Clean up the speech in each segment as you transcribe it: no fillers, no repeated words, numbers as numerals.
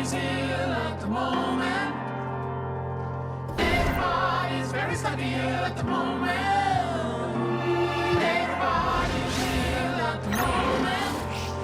Everybody's ill at the moment. Everybody's very stuck ill at the moment. Everybody's ill at the moment.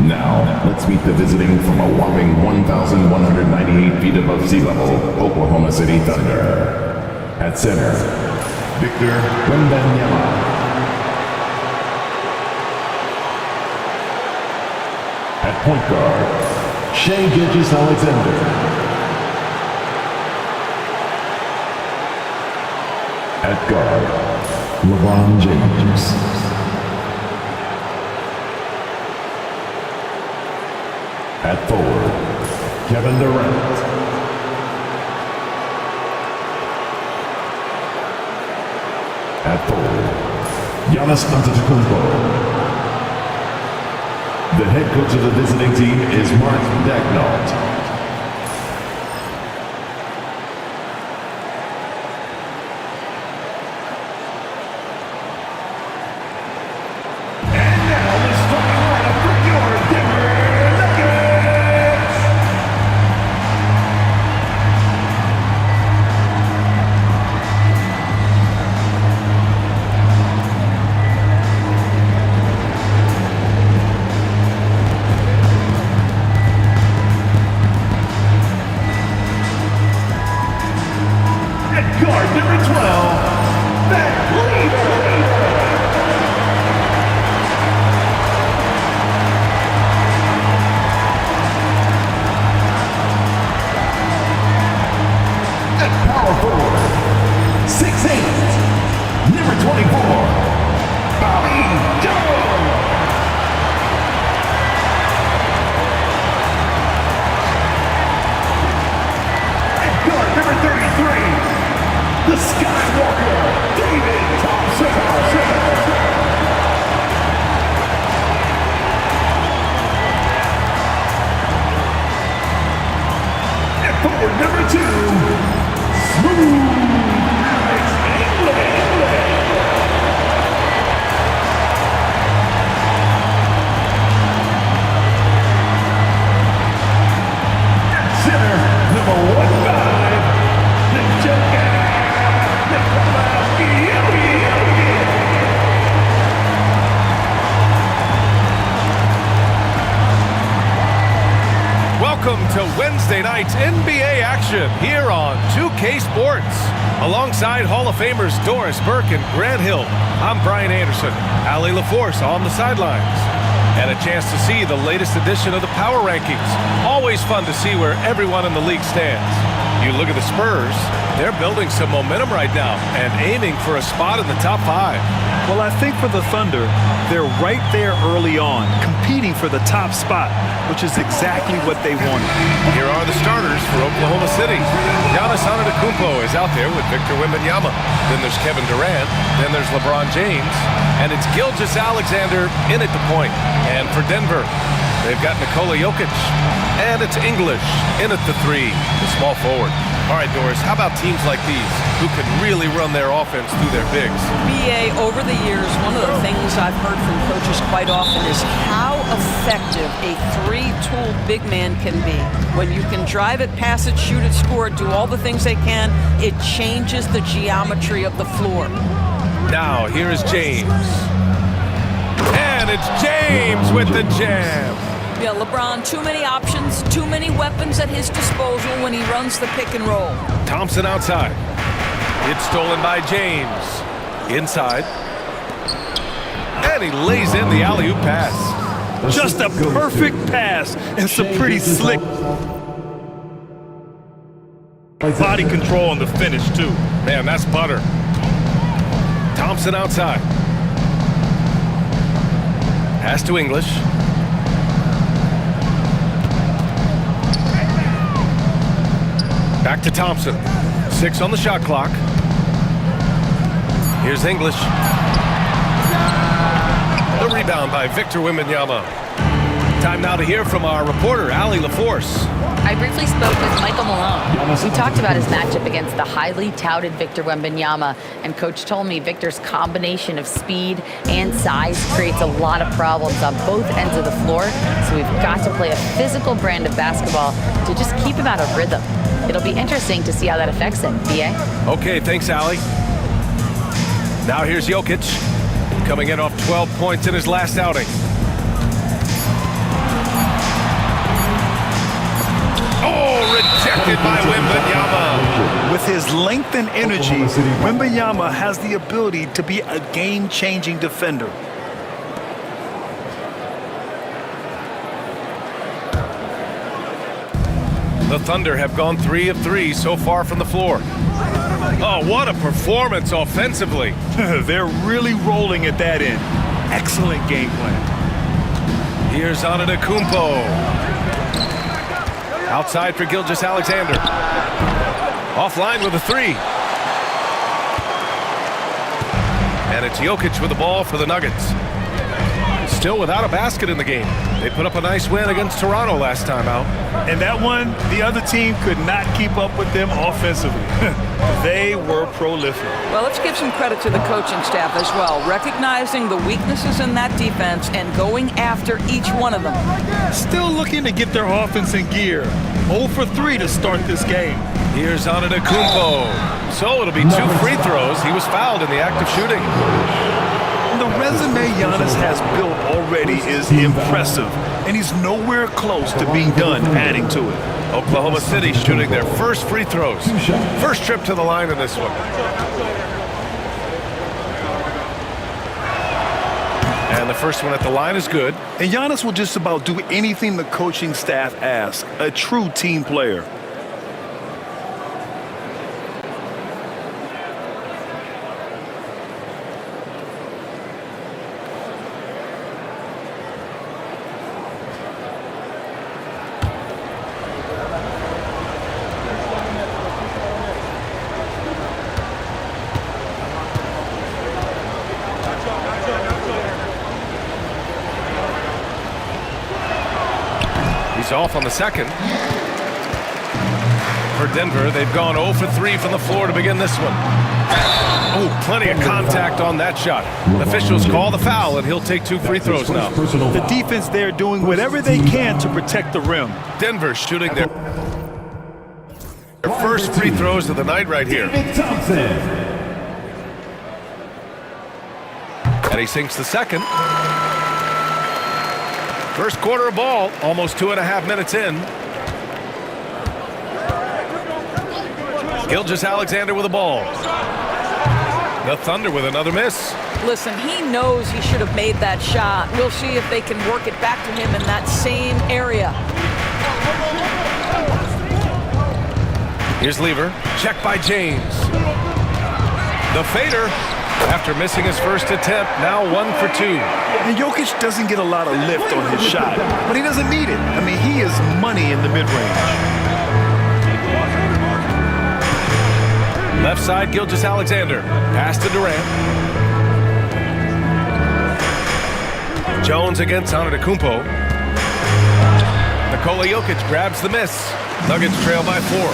Now, let's meet the visiting from a whopping 1,198 feet above sea level, Oklahoma City Thunder. At center, Victor Wembanyama. At point guard, Shai Gilgeous-Alexander. At guard, LeBron James. At forward, Kevin Durant. At forward, Giannis Antetokounmpo. The head coach of the visiting team is Mark Daigneault. Guard number 12, Zach LaVine. At power forward, 6'8", number 24, Bobby Jones. At guard number 33. The Skywalker, David Thompson. And forward number 2, Smooth Alex England. At center, number 15, the Joker. Welcome to Wednesday night's NBA action here on 2K Sports. Alongside Hall of Famers Doris Burke and Grant Hill, I'm Brian Anderson. Allie LaForce on the sidelines. And a chance to see the latest edition of the Power Rankings. Always fun to see where everyone in the league stands. You look at the Spurs, they're building some momentum right now and aiming for a spot in the top 5. Well, I think for the Thunder, they're right there early on, competing for the top spot, which is exactly what they wanted. Here are the starters for Oklahoma City. Giannis Antetokounmpo is out there with Victor Wembanyama. Then there's Kevin Durant. Then there's LeBron James. And it's Gilgeous-Alexander in at the point. And for Denver, they've got Nikola Jokic. And it's English in at the 3, the small forward. All right, Doris, how about teams like these who can really run their offense through their bigs? BA, over the years, one of the things I've heard from coaches quite often is how effective a three-tool big man can be. When you can drive it, pass it, shoot it, score it, do all the things they can, it changes the geometry of the floor. Now, here is James. And it's James with the jam. Yeah, LeBron, too many options, too many weapons at his disposal when he runs the pick and roll. Thompson outside. It's stolen by James. Inside. And he lays in the alley-oop pass. Just a perfect pass and some pretty slick body control on the finish, too. Man, that's butter. Thompson outside. Pass to English. Back to Thompson. 6 on the shot clock. Here's English. The rebound by Victor Wembanyama. Time now to hear from our reporter, Allie LaForce. I briefly spoke with Michael Malone. We talked about his matchup against the highly touted Victor Wembanyama, and Coach told me Victor's combination of speed and size creates a lot of problems on both ends of the floor, so we've got to play a physical brand of basketball to just keep him out of rhythm. It'll be interesting to see how that affects him, B.A. Okay, thanks, Allie. Now here's Jokic, coming in off 12 points in his last outing. Oh, rejected by Wembanyama. With his length and energy, Wembanyama has the ability to be a game-changing defender. The Thunder have gone 3 of 3 so far from the floor. Oh, what a performance offensively. They're really rolling at that end. Excellent game plan. Here's Antetokounmpo. Outside for Gilgeous-Alexander. Offline with a 3. And it's Jokic with the ball for the Nuggets. Still without a basket in the game. They put up a nice win against Toronto last time out. And that one, the other team could not keep up with them offensively. They were prolific. Well, let's give some credit to the coaching staff as well, recognizing the weaknesses in that defense and going after each one of them. Still looking to get their offense in gear. 0 for 3 to start this game. Here's Antetokounmpo. So it'll be 2 free throws. He was fouled in the act of shooting. The resume Giannis has built already is impressive, and he's nowhere close to being done adding to it. Oklahoma City shooting their first free throws. First trip to the line in this one. And the first one at the line is good. And Giannis will just about do anything the coaching staff asks. A true team player. He's off on the second. For Denver, they've gone 0 for 3 from the floor to begin this one. Oh, plenty of contact on that shot. Officials call the foul, and he'll take 2 free throws now. The defense there doing whatever they can to protect the rim. Denver shooting their first free throws of the night right here. And he sinks the second. First quarter of ball, almost 2.5 minutes in. Gilgeous-Alexander with the ball. The Thunder with another miss. Listen, he knows he should have made that shot. We'll see if they can work it back to him in that same area. Here's Lever. Check by James. The fader. After missing his first attempt, now 1 for 2. And Jokic doesn't get a lot of lift on his shot, but he doesn't need it. I mean, he is money in the mid-range. Left side, Gilgeous-Alexander. Pass to Durant. Jones against Antetokounmpo. Nikola Jokic grabs the miss. Nuggets trail by 4.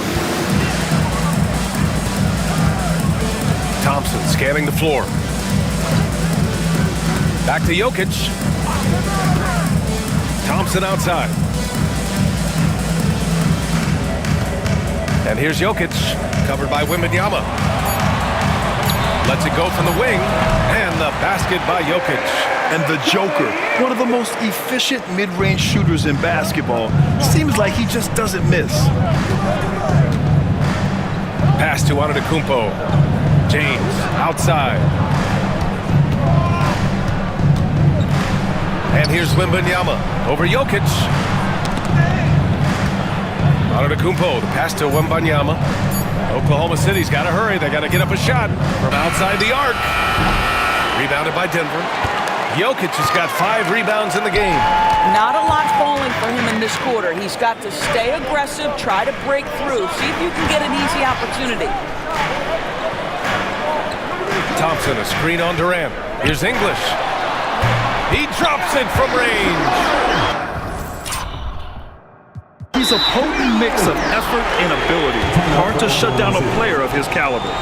Thompson scanning the floor. Back to Jokic. Thompson outside. And here's Jokic, covered by Wembanyama. Lets it go from the wing, and the basket by Jokic. And the Joker, one of the most efficient mid-range shooters in basketball, seems like he just doesn't miss. Pass to Antetokounmpo. James outside. And here's Wembanyama over Jokic. Antetokounmpo, the pass to Wembanyama. Oklahoma City's got to hurry. They got to get up a shot from outside the arc. Rebounded by Denver. Jokic has got 5 rebounds in the game. Not a lot falling for him in this quarter. He's got to stay aggressive, try to break through, see if you can get an easy opportunity. Thompson, a screen on Durant. Here's English. He drops it from range. He's a potent mix of effort and ability. Hard to shut down a player of his caliber.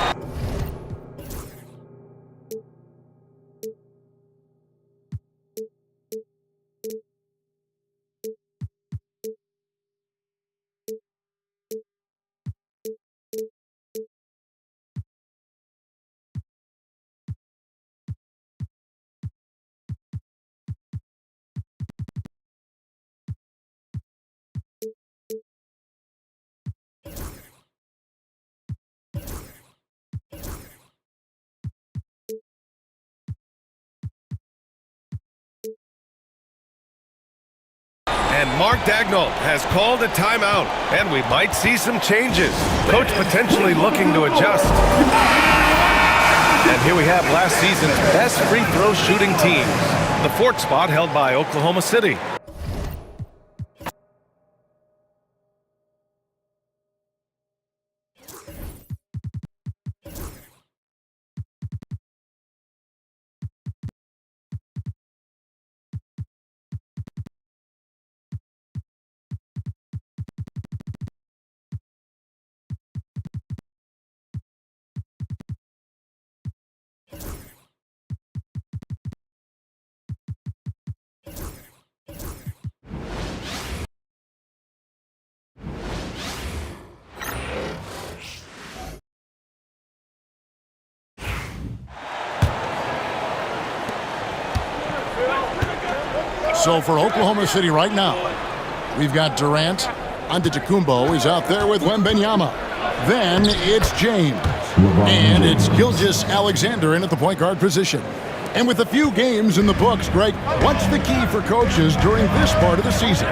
And Mark Daigneault has called a timeout, and we might see some changes. Coach potentially looking to adjust. And here we have last season's best free throw shooting teams. The fourth spot held by Oklahoma City. So for Oklahoma City right now, we've got Durant. Antetokounmpo is out there with Wembanyama. Then it's James. And it's Gilgeous Alexander in at the point guard position. And with a few games in the books, Greg, what's the key for coaches during this part of the season?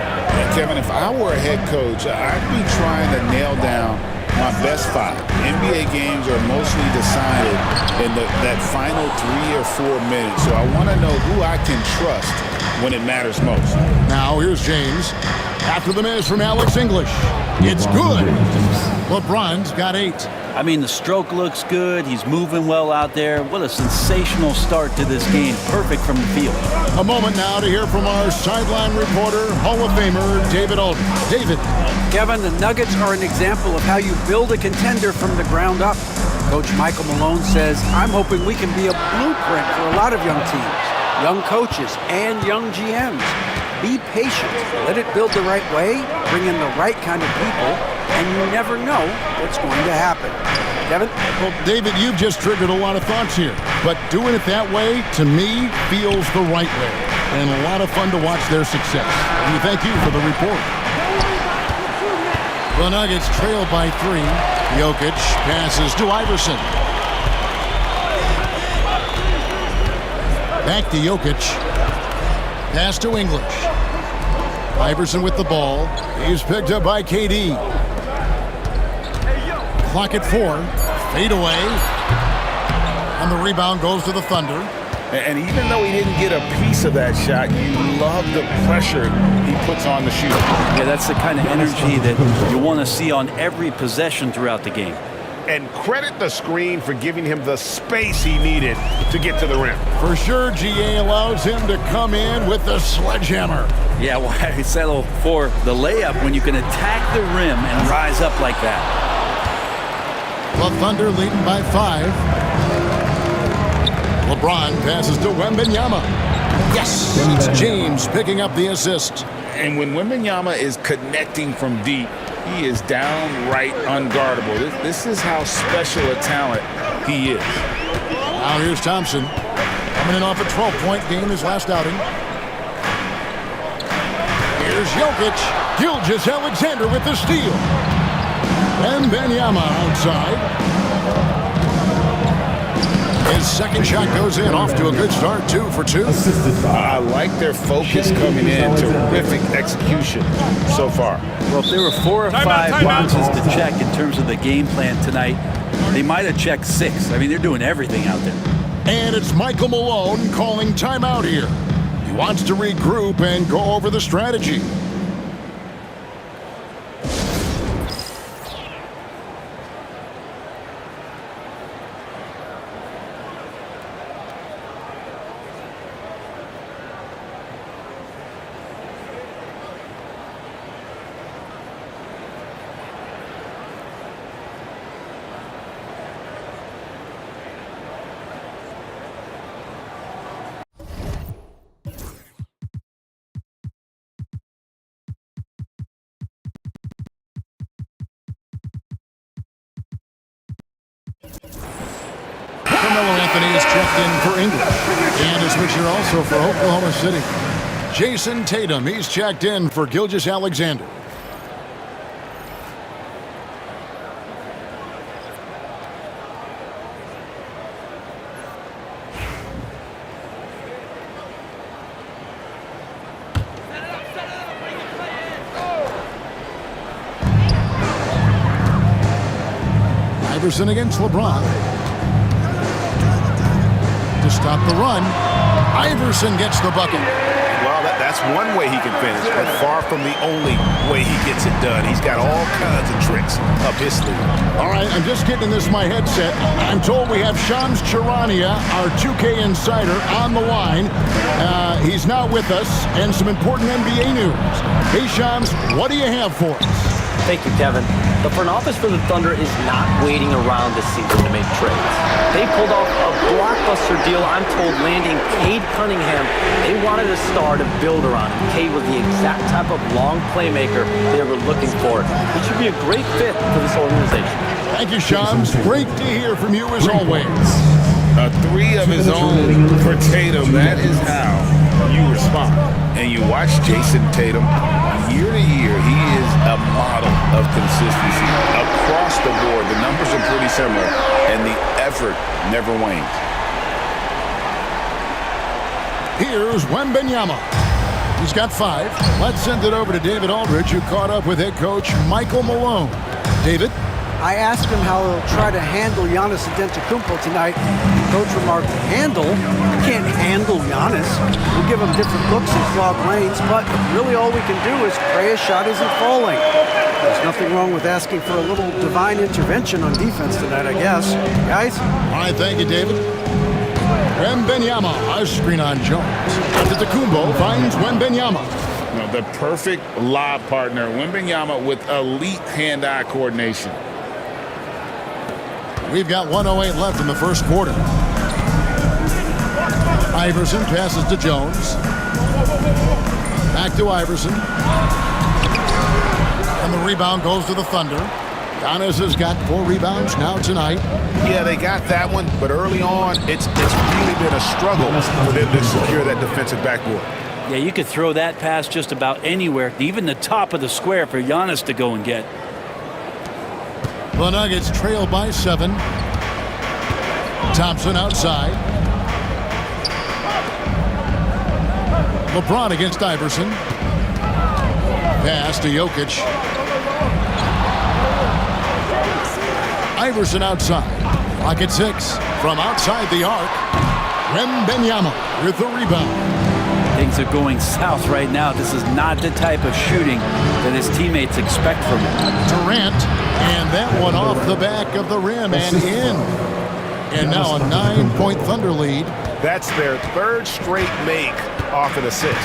Kevin, if I were a head coach, I'd be trying to nail down my best five. NBA games are mostly decided in that final 3 or 4 minutes, so I want to know who I can trust when it matters most. Now here's James. After the miss from Alex English. It's good. LeBron's got 8. I mean, the stroke looks good. He's moving well out there. What a sensational start to this game. Perfect from the field. A moment now to hear from our sideline reporter, Hall of Famer David Aldridge. David. Kevin, the Nuggets are an example of how you build a contender from the ground up. Coach Michael Malone says, I'm hoping we can be a blueprint for a lot of young teams, young coaches, and young GMs. Be patient. Let it build the right way. Bring in the right kind of people. And you never know what's going to happen. Kevin? Well, David, you've just triggered a lot of thoughts here. But doing it that way, to me, feels the right way. And a lot of fun to watch their success. And we thank you for the report. The Nuggets trail by 3. Jokic passes to Iverson. Back to Jokic. Pass to English. Iverson with the ball. He's picked up by KD. Clock at 4. Fade away. And the rebound goes to the Thunder. And even though he didn't get a piece of that shot, you love the pressure he puts on the shooter. Yeah, that's the kind of energy that you want to see on every possession throughout the game. And credit the screen for giving him the space he needed to get to the rim. For sure, GA allows him to come in with the sledgehammer. Yeah, why settle for the layup when you can attack the rim and rise up like that? The Thunder leading by 5. LeBron passes to Wembanyama. Yes! It's James picking up the assist. And when Wembanyama is connecting from deep, he is downright unguardable. This is how special a talent he is. Now here's Thompson. Coming in off a 12-point game his last outing. Here's Jokic. Gilgeous Alexander with the steal. Wembanyama outside. His second shot goes in, off to a good start, 2 for 2. I like their focus coming in, terrific execution so far. Well, if there were 4 or 5 boxes to check in terms of the game plan tonight, they might have checked 6. I mean, they're doing everything out there. And it's Michael Malone calling timeout here. He wants to regroup and go over the strategy. Carmelo Anthony is checked in for English. And a switcher also for Oklahoma City. Jason Tatum, he's checked in for Gilgeous Alexander. Iverson against LeBron. To stop the run, Iverson gets the bucket. Well, that's one way he can finish, but far from the only way he gets it done. He's got all kinds of tricks up his sleeve. All right, I'm just getting this in my headset. I'm told we have Shams Charania, our 2K insider, on the line. He's now with us, and some important NBA news. Hey, Shams, what do you have for us? Thank you, Kevin. The front office for the Thunder is not waiting around this season to make trades. They pulled off a blockbuster deal, I'm told, landing Cade Cunningham. They wanted a star to build around, and Cade was the exact type of long playmaker they were looking for. He should be a great fit for this organization. Thank you, Shams. Great to hear from you as always. A three of his own for Tatum. That is how you respond. And you watch Jason Tatum year to year. He is a model of consistency across the board. The numbers are pretty similar, and the effort never wanes. Here's Wembanyama. He's got 5. Let's send it over to David Aldridge, who caught up with head coach Michael Malone. David? I asked him how he'll try to handle Giannis Antetokounmpo tonight. Coach remarked, handle? You can't handle Giannis. We'll give him different looks and clog lanes, but really all we can do is pray a shot isn't falling. There's nothing wrong with asking for a little divine intervention on defense tonight, I guess. Guys? All right, thank you, David. Wembanyama, a screen on Jones. Antetokounmpo finds Wembanyama. The perfect lob partner. Wembanyama with elite hand-eye coordination. We've got 1:08 left in the first quarter. Iverson passes to Jones. Back to Iverson. And the rebound goes to the Thunder. Giannis has got 4 rebounds now tonight. Yeah, they got that one, but early on, it's really been a struggle for them to secure that defensive backboard. Yeah, you could throw that pass just about anywhere, even the top of the square for Giannis to go and get. The Nuggets trail by 7. Thompson outside. LeBron against Iverson. Pass to Jokic. Iverson outside. Clock at 6. From outside the arc. Wembanyama with the rebound. Things are going south right now. This is not the type of shooting that his teammates expect from him. Durant, and that one off the back of the rim and in. And now a 9-point Thunder lead. That's their 3rd straight make off an assist.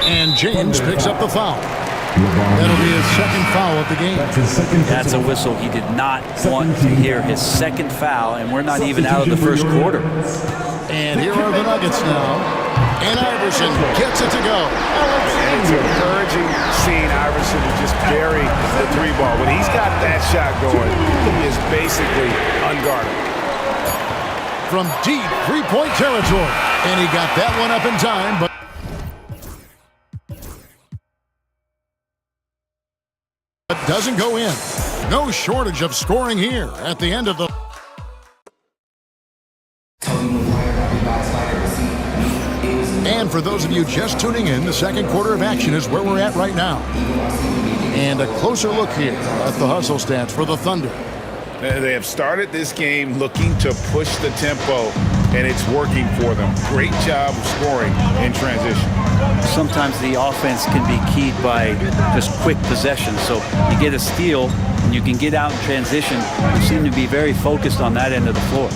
And James picks up the foul. That'll be his 2nd foul of the game. That's a whistle. He did not want to hear his 2nd foul, and we're not even out of the first quarter. And here are the Nuggets now. And Iverson gets it to go. It's encouraging seeing Iverson just bury the 3-ball. When he's got that shot going, he is basically unguarded. From deep 3-point territory. And he got that one up in time, but doesn't go in. No shortage of scoring here at the end of the... And for those of you just tuning in, the second quarter of action is where we're at right now. And a closer look here at the hustle stats for the Thunder. They have started this game looking to push the tempo, and it's working for them. Great job of scoring in transition. Sometimes the offense can be keyed by just quick possession. So you get a steal, and you can get out in transition. You seem to be very focused on that end of the floor.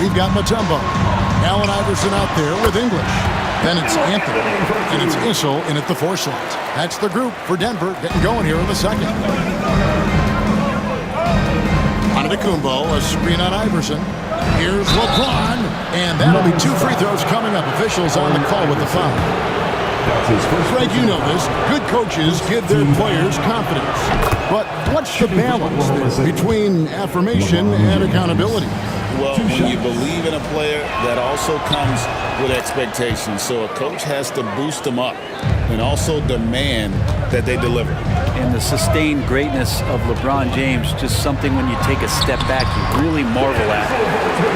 We've got Mutombo. Allen Iverson out there with English. Then it's Anthony, and it's Issel in at the 4 slot. That's the group for Denver getting going here in the second. Antetokounmpo, a screen on Iverson. Here's LeBron, and that'll be 2 free throws coming up. Officials on the call with the foul. Greg, you know this. Good coaches give their players confidence. But what's the balance between affirmation and accountability? Well, when you believe in a player, that also comes with expectations. So a coach has to boost them up and also demand that they deliver. And the sustained greatness of LeBron James, just something when you take a step back, you really marvel at.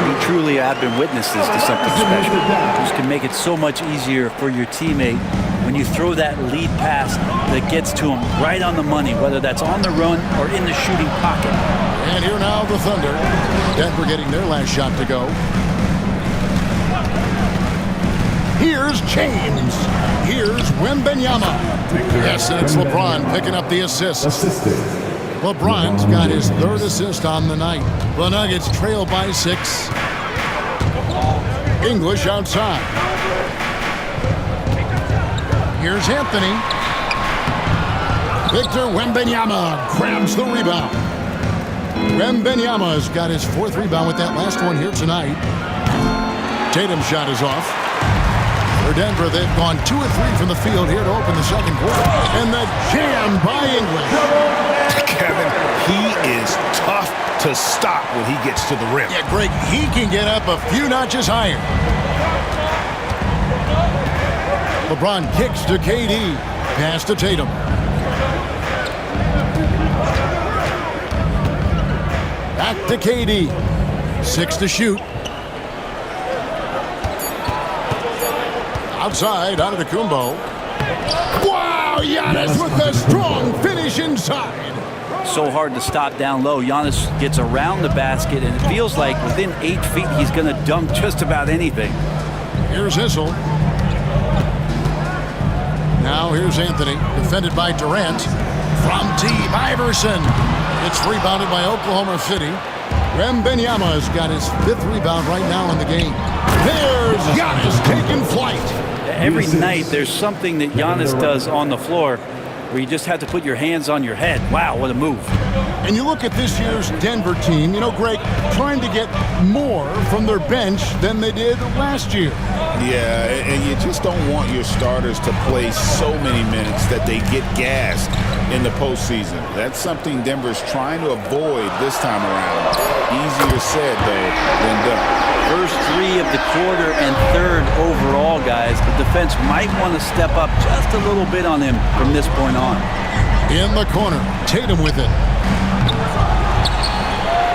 You truly have been witnesses to something special. This can make it so much easier for your teammate when you throw that lead pass that gets to him right on the money, whether that's on the run or in the shooting pocket. And here now the Thunder. Denver getting their last shot to go. Here's James. Here's Wembanyama. Yes, and it's LeBron picking up the assist. LeBron's got his third assist on the night. The Nuggets trail by 6. English outside. Here's Anthony. Victor Wembanyama grabs the rebound. Wembanyama's got his 4th rebound with that last one here tonight. Tatum's shot is off. For Denver, they've gone 2 of 3 from the field here to open the second quarter. And the jam by English. Kevin, he is tough to stop when he gets to the rim. Yeah, Greg, he can get up a few notches higher. LeBron kicks to KD. Pass to Tatum. Back to KD. 6 to shoot. Outside, Antetokounmpo. Wow, Giannis with a strong finish inside. So hard to stop down low. Giannis gets around the basket, and it feels like within 8 feet he's going to dunk just about anything. Here's Issel. Now here's Anthony, defended by Durant. From deep, Iverson. It's rebounded by Oklahoma City. Wembanyama's got his 5th rebound right now in the game. There's Giannis taking flight. Every night there's something that Giannis does on the floor where you just have to put your hands on your head. Wow, what a move. And you look at this year's Denver team, you know, Greg, trying to get more from their bench than they did last year. Yeah, and you just don't want your starters to play so many minutes that they get gassed in the postseason. That's something Denver's trying to avoid this time around. Easier said, though, than done. First 3 of the quarter and 3rd overall, guys. The defense might want to step up just a little bit on him from this point on. In the corner, Tatum with it.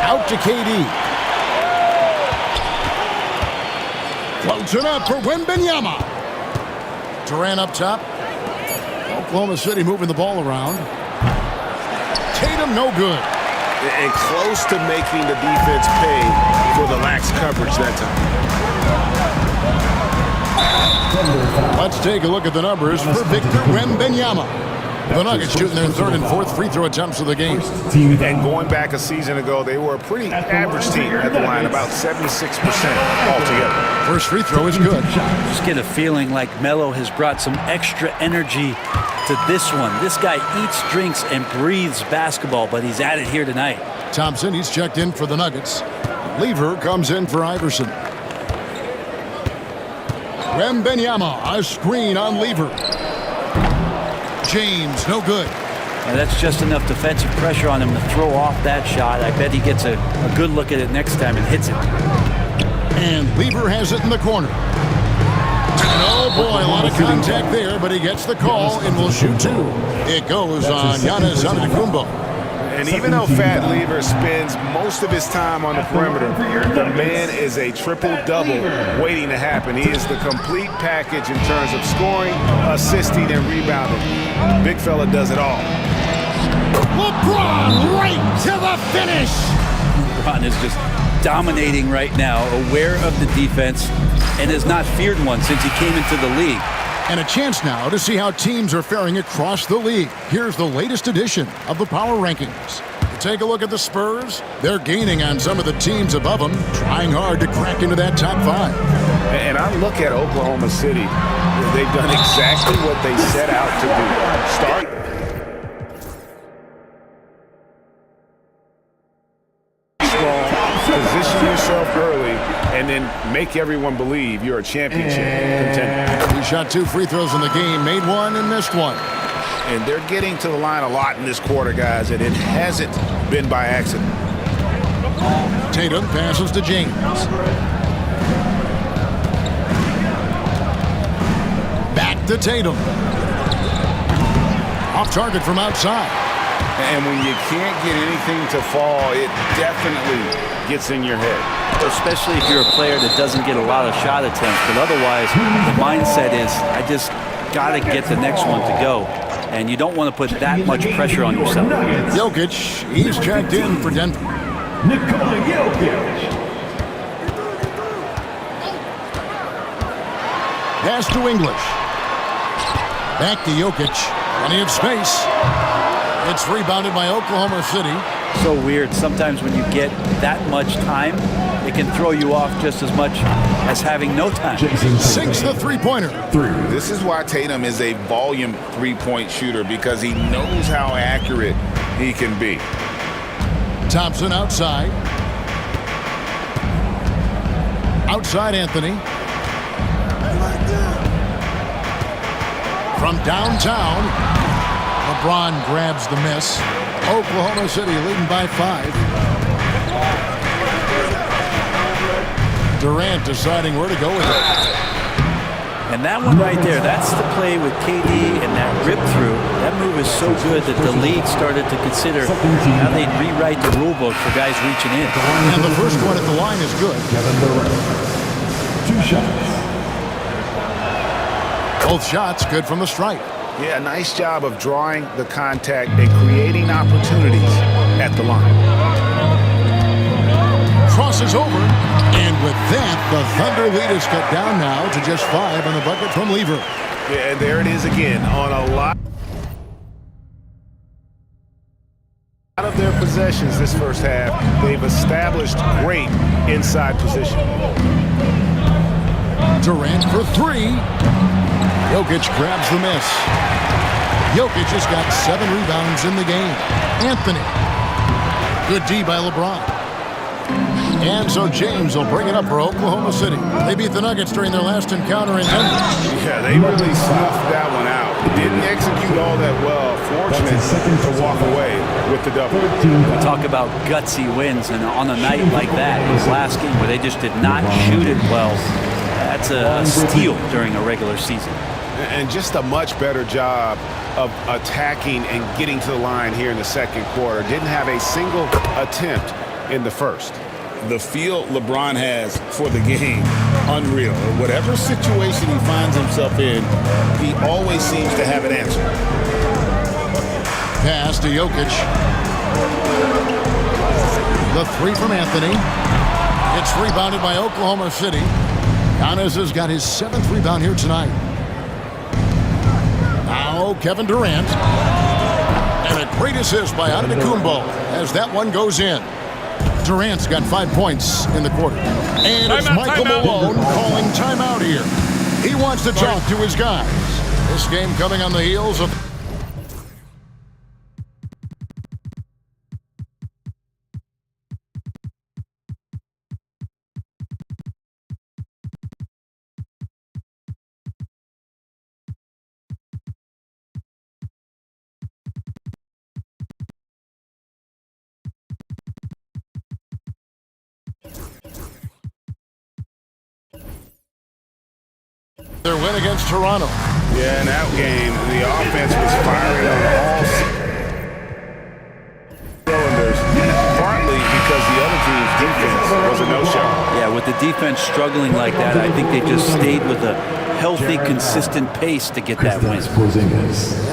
Out to KD. Floats it up for Wembanyama. Durant up top. Oklahoma City moving the ball around. Tatum no good. And close to making the defense pay for the lax coverage that time. Let's take a look at the numbers for Victor Wembanyama. The Nuggets shooting their 3rd and 4th free throw attempts of the game. And going back a season ago, they were a pretty average team at the line, about 76% altogether. First free throw is good. Just get a feeling like Melo has brought some extra energy to this one. This guy eats, drinks, and breathes basketball, but he's at it here tonight. Thompson, he's checked in for the Nuggets. Lever comes in for Iverson. Wembanyama, a screen on Lever. James, no good. And that's just enough defensive pressure on him to throw off that shot. I bet he gets a good look at it next time and hits it. And Lever has it in the corner. Oh boy, a lot of contact there, but he gets the call and will shoot 2. It goes on Giannis Antetokounmpo. And even though Fat Lever spends most of his time on the perimeter, the man is a triple-double waiting to happen. He is the complete package in terms of scoring, assisting, and rebounding. Big fella does it all. LeBron right to the finish. LeBron is just dominating right now, aware of the defense, and has not feared one since he came into the league. And a chance now to see how teams are faring across the league. Here's the latest edition of the Power Rankings. Take a look at the Spurs. They're gaining on some of the teams above them, trying hard to crack into that top 5. And I look at Oklahoma City. They've done exactly what they set out to do. Start. Position yourself early, and then make everyone believe you're a championship contender. He shot 2 free throws in the game, made 1 and missed 1. And they're getting to the line a lot in this quarter, guys, and it hasn't been by accident. Tatum passes to James. Back to Tatum. Off target from outside. And when you can't get anything to fall, it definitely gets in your head. Especially if you're a player that doesn't get a lot of shot attempts. But otherwise, the mindset is, I just got to get the next one to go. and you don't want to put that much pressure on yourself. Jokic, he's checked in for Denver. Nikola Jokic. Pass to English. Back to Jokic. Plenty of space. It's rebounded by Oklahoma City. So weird. Sometimes when you get that much time, it can throw you off just as much as having no time. Sinks the three-pointer. This is why Tatum is a volume three-point shooter, because he knows how accurate he can be. Thompson outside. Outside Anthony. From downtown, LeBron grabs the miss. Oklahoma City leading by 5. Durant deciding where to go with it. And that one right there, that's the play with KD and that rip through. That move is so good that the league started to consider how they'd rewrite the rule book for guys reaching in. And the first one at the line is good. Kevin Durant. 2 shots. Both shots good from the stripe. Yeah, nice job of drawing the contact and creating opportunities at the line. Crosses over, and with that, the Thunder lead is cut down now to just 5 on the bucket from Lever. Yeah, and there it is again on a lot of their possessions this first half. They've established great inside position. Durant for 3. Jokic grabs the miss. Jokic has got 7 rebounds in the game. Anthony. Good D by LeBron. And so James will bring it up for Oklahoma City. They beat the Nuggets during their last encounter in Denver. Yeah, they really snuffed that one out. Didn't execute all that well. Fortunate to walk away with the double. We talk about gutsy wins, and on a night like that, his last game where they just did not shoot it well, that's a steal during a regular season. And just a much better job of attacking and getting to the line here in the second quarter. Didn't have a single attempt in the first. The feel LeBron has for the game, unreal. Whatever situation he finds himself in, he always seems to have an answer. Pass to Jokic. The 3 from Anthony. It's rebounded by Oklahoma City. Giannis has got his 7th rebound here tonight. Now Kevin Durant. And a great assist by Antetokounmpo as that one goes in. Durant's got 5 points in the quarter. And it's Michael Malone calling timeout here. He wants to talk to his guys. This game coming on the heels of... their win against Toronto. Yeah, in that game, the offense was firing on all cylinders, partly because the other team's defense was a no-show. Yeah, with the defense struggling like that, I think they just stayed with a healthy, consistent pace to get that win.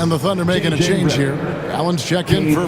And the Thunder making a change here. Allen's check in for...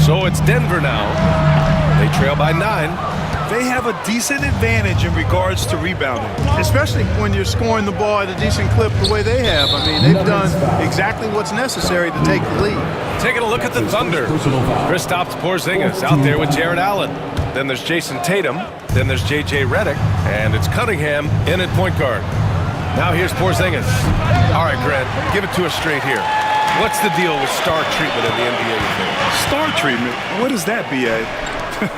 So it's Denver now. They trail by 9. They have a decent advantage in regards to rebounding. Especially when you're scoring the ball at a decent clip the way they have. I mean, they've done exactly what's necessary to take the lead. Taking a look at the Thunder. Kristaps Porzingis out there with Jared Allen. Then there's Jason Tatum. Then there's J.J. Redick. And it's Cunningham in at point guard. Now here's Porzingis. All right, Grant, give it to us straight here. What's the deal with star treatment in the NBA? Star treatment? What is that, B.A.?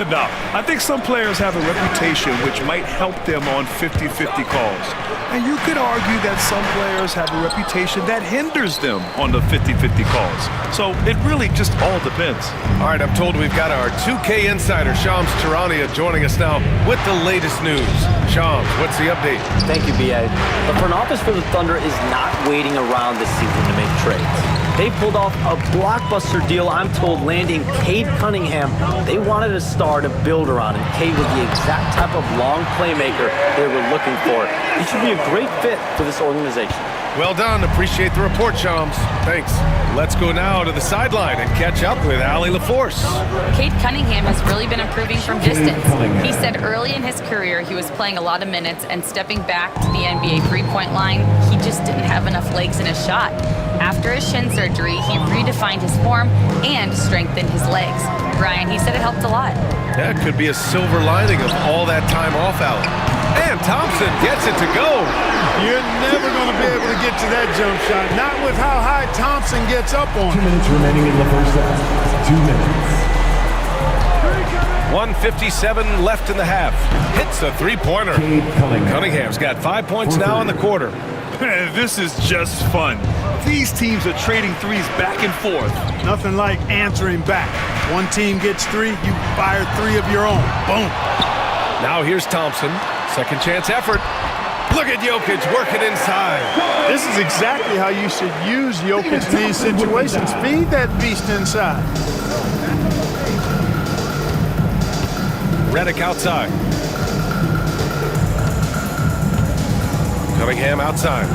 No, I think some players have a reputation which might help them on 50-50 calls. And you could argue that some players have a reputation that hinders them on the 50-50 calls. So it really just all depends. All right, I'm told we've got our 2K insider, Shams Charania, joining us now with the latest news. Shams, what's the update? Thank you, B.A. The front office for the Thunder is not waiting around this season to make trades. They pulled off a blockbuster deal, I'm told, landing Cade Cunningham. They wanted a star to build around, and Cade was the exact type of long playmaker they were looking for. He should be a great fit for this organization. Well done. Appreciate the report, Shams. Thanks. Let's go now to the sideline and catch up with Allie LaForce. Cade Cunningham has really been improving from distance. He said early in his career he was playing a lot of minutes, and stepping back to the NBA three-point line, he just didn't have enough legs in his shot. After his shin surgery, he redefined his form and strengthened his legs. Brian, he said it helped a lot. That could be a silver lining of all that time off, Allie. And Thompson gets it to go. You're never going to be able to get to that jump shot. Not with how high Thompson gets up on 2 minutes remaining in the first half. 2 minutes. 1:57 left in the half. Hits a three-pointer. Cunningham's got 5 points now in the quarter. This is just fun. These teams are trading threes back and forth. Nothing like answering back. One team gets 3, you fire 3 of your own. Boom. Now here's Thompson. Second chance effort. Look at Jokic working inside. This is exactly how you should use Jokic in these situations. Feed that beast inside. Redick outside. Cunningham outside.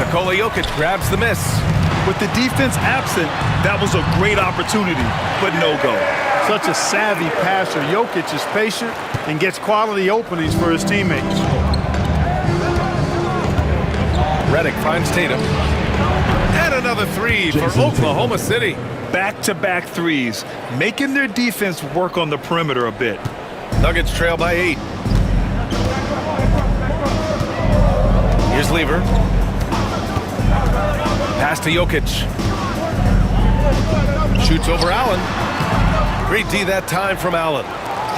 Nikola Jokic grabs the miss. With the defense absent, that was a great opportunity, but no go. Such a savvy passer. Jokic is patient and gets quality openings for his teammates. Redick finds Tatum. And another three for Oklahoma City. Back-to-back threes, making their defense work on the perimeter a bit. Nuggets trail by 8. Here's Lever. Pass to Jokic. Shoots over Allen. Great D that time from Allen.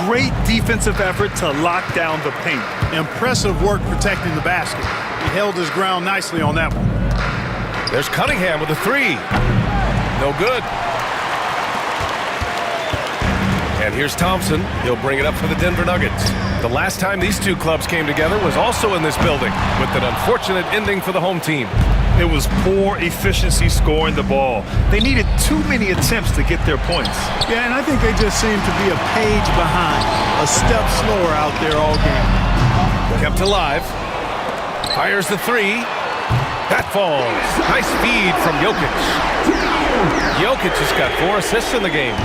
Great defensive effort to lock down the paint. Impressive work protecting the basket. He held his ground nicely on that one. There's Cunningham with a 3. No good. And here's Thompson. He'll bring it up for the Denver Nuggets. The last time these two clubs came together was also in this building, with an unfortunate ending for the home team. It was poor efficiency scoring the ball. They needed too many attempts to get their points. Yeah, and I think they just seem to be a page behind, a step slower out there all game. Kept alive. Fires the 3. That falls. Nice feed from Jokic. Jokic has got 4 assists in the game.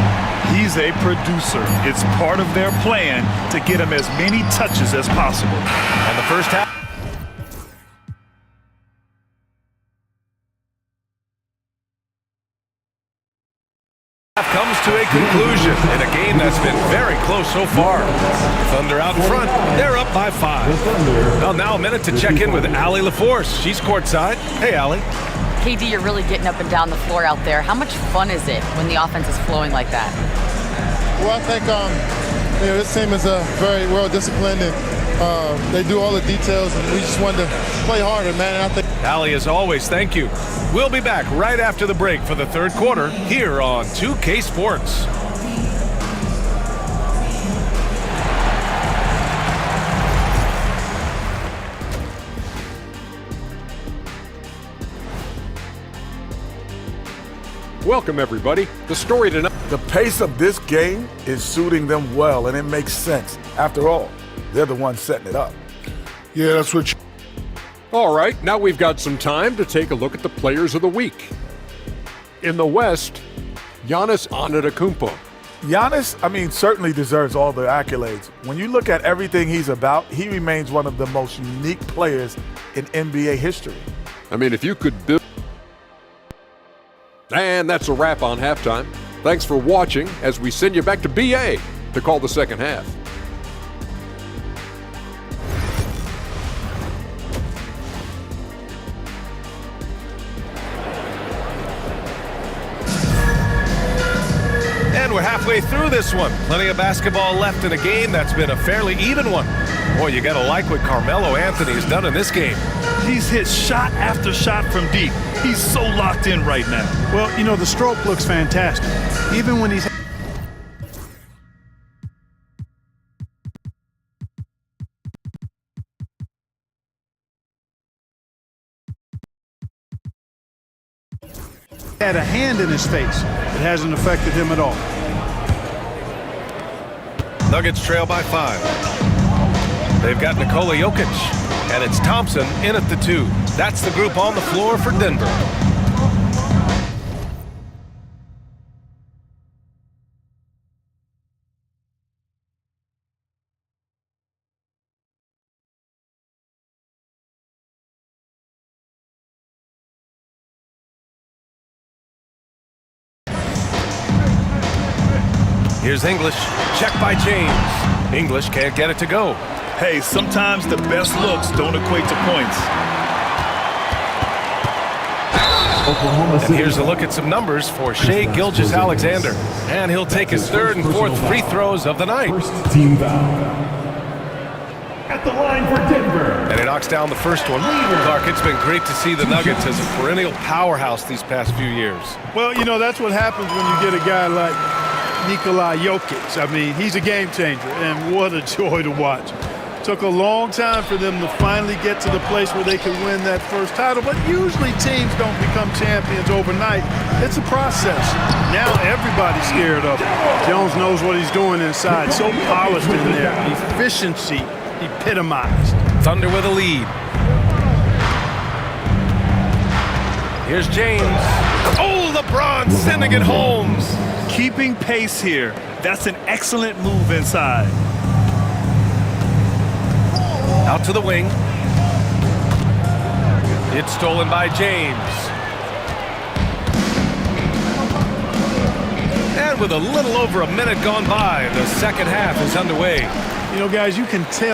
He's a producer. It's part of their plan to get him as many touches as possible. And the first half comes to a conclusion in a game that's been very close so far. Thunder out in front. They're up by 5. Well, now a minute to check in with Allie LaForce. She's courtside. Hey, Allie. KD, you're really getting up and down the floor out there. How much fun is it when the offense is flowing like that? Well, I think this team is very well disciplined, and they do all the details, and we just wanted to play harder, man. And I think Allie, as always, thank you. We'll be back right after the break for the third quarter here on 2K Sports. Welcome, everybody. The story tonight. The pace of this game is suiting them well, and it makes sense. After all, they're the ones setting it up. Yeah, that's what you... All right, now we've got some time to take a look at the players of the week. In the West, Giannis Antetokounmpo. Giannis, certainly deserves all the accolades. When you look at everything he's about, he remains one of the most unique players in NBA history. If you could build... And that's a wrap on halftime. Thanks for watching as we send you back to BA to call the second half. And we're halfway through this one. Plenty of basketball left in a game that's been a fairly even one. Boy, you gotta like what Carmelo Anthony has done in this game. He's hit shot after shot from deep. He's so locked in right now. Well, the stroke looks fantastic. Even when he's had a hand in his face, it hasn't affected him at all. Nuggets trail by 5. They've got Nikola Jokic, and it's Thompson in at the 2. That's the group on the floor for Denver. Here's English, check by James. English can't get it to go. Hey, sometimes the best looks don't equate to points. And here's a look at some numbers for Shai Gilgeous-Alexander. And he'll take his third and fourth free throws of the night. First team foul. At the line for Denver. And he knocks down the first one. Clark, it's been great to see the Nuggets as a perennial powerhouse these past few years. Well, that's what happens when you get a guy like Nikola Jokic. He's a game changer, and what a joy to watch. Took a long time for them to finally get to the place where they can win that first title, but usually teams don't become champions overnight. It's a process. Now everybody's scared of him. Jones knows what he's doing inside. So polished in there. Efficiency epitomized. Thunder with a lead. Here's James. Oh, LeBron sending it home. Keeping pace here. That's an excellent move inside. Out to the wing. It's stolen by James. And with a little over a minute gone by, the second half is underway. Guys, you can tell.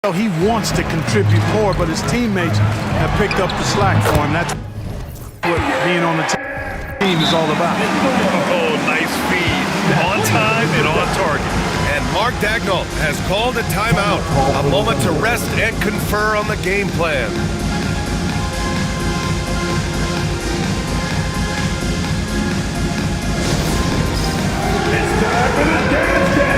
He wants to contribute more, but his teammates have picked up the slack for him. That's what being on the team is all about. Oh, nice feed. On time and on target. And Mark Daigneault has called a timeout. A moment to rest and confer on the game plan. It's time for the dance game.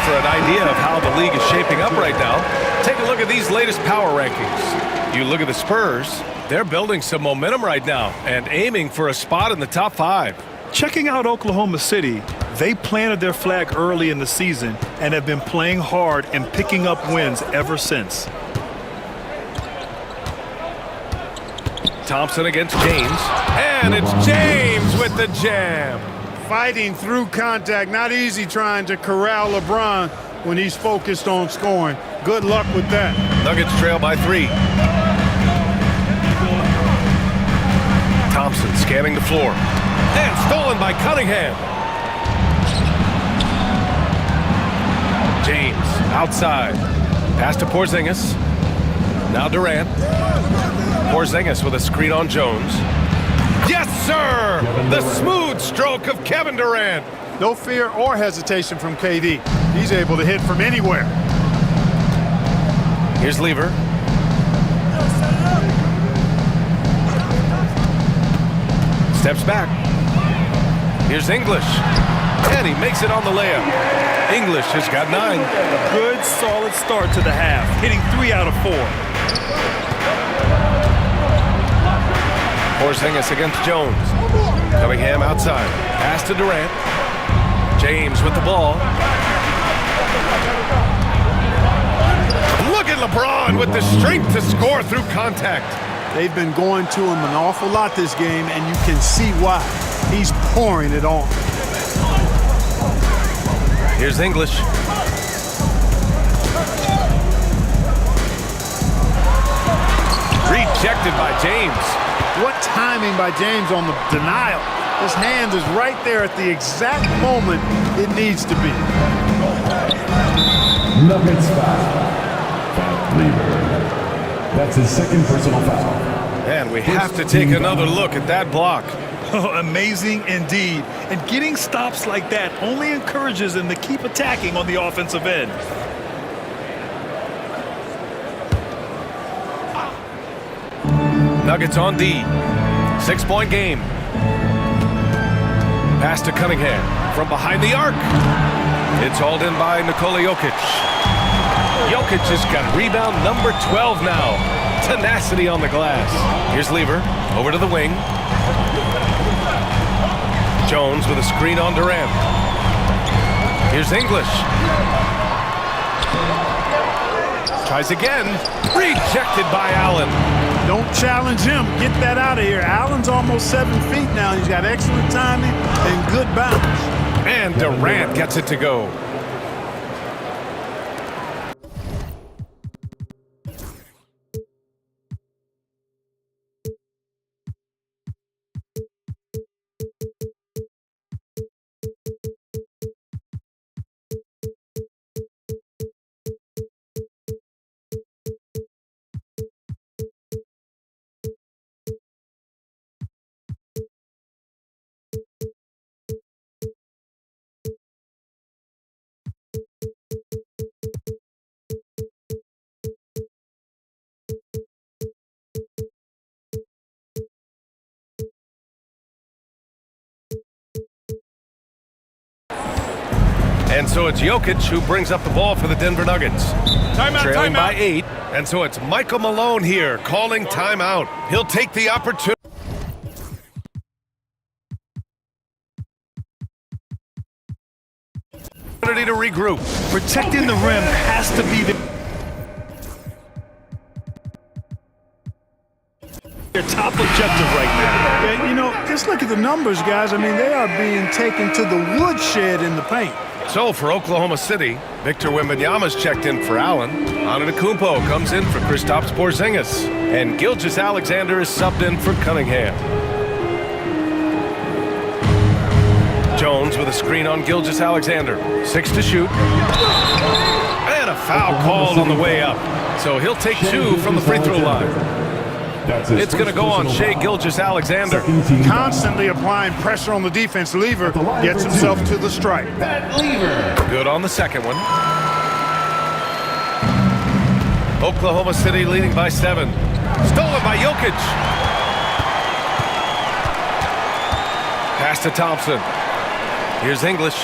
For an idea of how the league is shaping up right now, take a look at these latest power rankings. You look at the Spurs, they're building some momentum right now and aiming for a spot in the top 5. Checking out Oklahoma City, they planted their flag early in the season and have been playing hard and picking up wins ever since. Thompson against James, and it's James with the jam. Fighting through contact, not easy trying to corral LeBron when he's focused on scoring. Good luck with that. Nuggets trail by 3. Thompson scanning the floor. And stolen by Cunningham. James outside. Pass to Porzingis. Now Durant. Porzingis with a screen on Jones. Yes, sir! The smooth stroke of Kevin Durant. No fear or hesitation from KD. He's able to hit from anywhere. Here's Lever. Steps back. Here's English. And he makes it on the layup. English has got 9. Good, solid start to the half, hitting 3 out of 4. Porzingis against Jones. Cunningham outside. Pass to Durant. James with the ball. Look at LeBron with the strength to score through contact. They've been going to him an awful lot this game, and you can see why. He's pouring it on. Here's English. Rejected by James. What timing by James on the denial. His hand is right there at the exact moment it needs to be. Nuggets foul. Pat Lever. That's his second personal foul. And we have to take another look at that block. Oh, amazing indeed. And getting stops like that only encourages them to keep attacking on the offensive end. Nuggets on D. 6-point game. Pass to Cunningham from behind the arc. It's hauled in by Nikola Jokic. Jokic has got rebound number 12 now. Tenacity on the glass. Here's Lever over to the wing. Jones with a screen on Durant. Here's English. Tries again. Rejected by Allen. Don't challenge him. Get that out of here. Allen's almost 7 feet now. He's got excellent timing and good bounce. And Durant gets it to go. And so it's Jokic who brings up the ball for the Denver Nuggets. Trailing by 8. And so it's Michael Malone here calling timeout. He'll take the opportunity to regroup. Protecting the rim has to be their top objective right now. Yeah, you know, just look at the numbers, guys. I mean, they are being taken to the woodshed in the paint. So for Oklahoma City, Victor Wembanyama's checked in for Allen. Antetokounmpo comes in for Kristaps Porzingis. And Gilgeous-Alexander is subbed in for Cunningham. Jones with a screen on Gilgeous-Alexander. 6 to shoot. And a foul called on the way up. So he'll take 2 from the free throw line. It's going to go on Shai Gilgeous-Alexander. Constantly applying pressure on the defense. Lever gets himself to the stripe. Good on the second one. Oklahoma City leading by 7. Stolen by Jokic. Pass to Thompson. Here's English.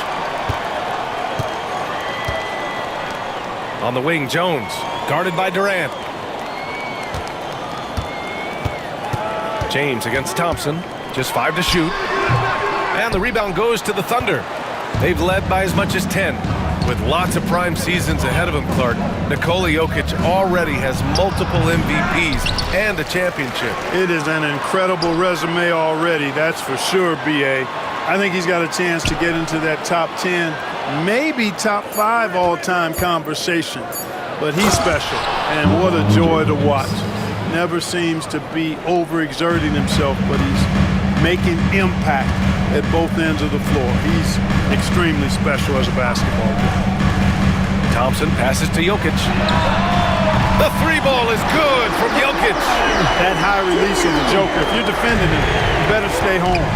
On the wing, Jones. Guarded by Durant. James against Thompson. Just 5 to shoot. And the rebound goes to the Thunder. They've led by as much as 10. With lots of prime seasons ahead of him, Clark, Nikola Jokic already has multiple MVPs and a championship. It is an incredible resume already, that's for sure, B.A. I think he's got a chance to get into that top 10, maybe top 5 all-time conversation. But he's special, and what a joy to watch. Never seems to be overexerting himself, but he's making impact at both ends of the floor. He's extremely special as a basketball player. Thompson passes to Jokic. The 3 ball is good from Jokic. That high release of the Joker, if you're defending him, you better stay home.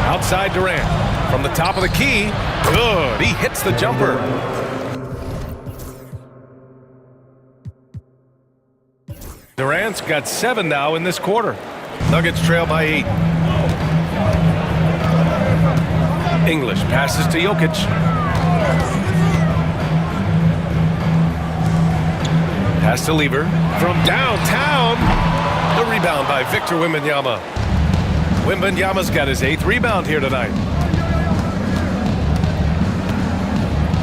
Outside Durant. From the top of the key. Good. He hits the jumper. Durant's got 7 now in this quarter. Nuggets trail by 8. English passes to Jokic. Pass to Lever from downtown. The rebound by Victor Wembanyama. Wembanyama's got his 8th rebound here tonight.